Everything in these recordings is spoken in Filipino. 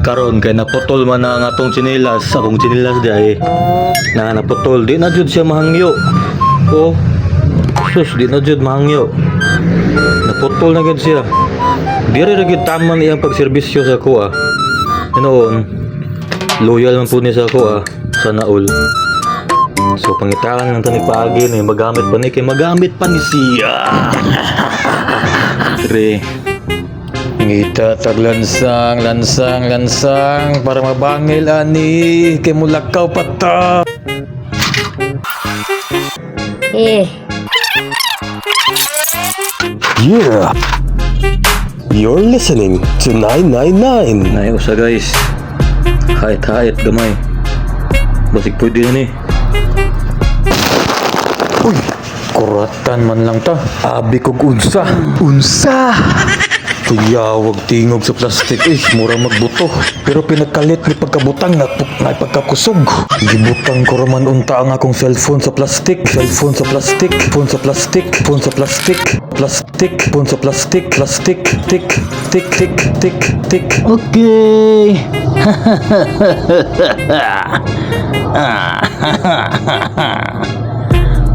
Karon kay naputol man na ang atong tsinelas, akong tsinelas di na naputol, di na jud siya mahangyo. Oh, sus, di na jud mahangyo. Naputol na gid siya. Diri ra gid taman iyang pagserbisyo sa ako Noon, loyal man po niya sa ako sana all. So pangitaan lang tani pagi ni magamit pa ni kay magamit pa ni siya. Re. Ngita taglansang, lansang para mabangil ani kay mulakaw pata. Yeah. You're listening to 999. Nay usa guys. Hait gamay. Basig pwede na ni. Uy, kuratan man lang ta. Abi kog unsa. Unsa? Tuyawag tingog sa plastik mura magbuto. Pero pinagkalit ni pagkabutang na pagkakusog. Gibutang ko raman unta ang akong cellphone sa plastik. Phone sa plastik. Phone sa plastik. Tik, tik. Okay.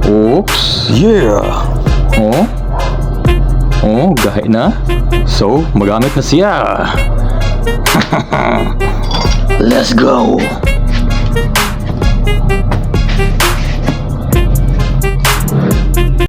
Oops. Yeah. Oh, gahe na. So, magamit na siya. Let's go.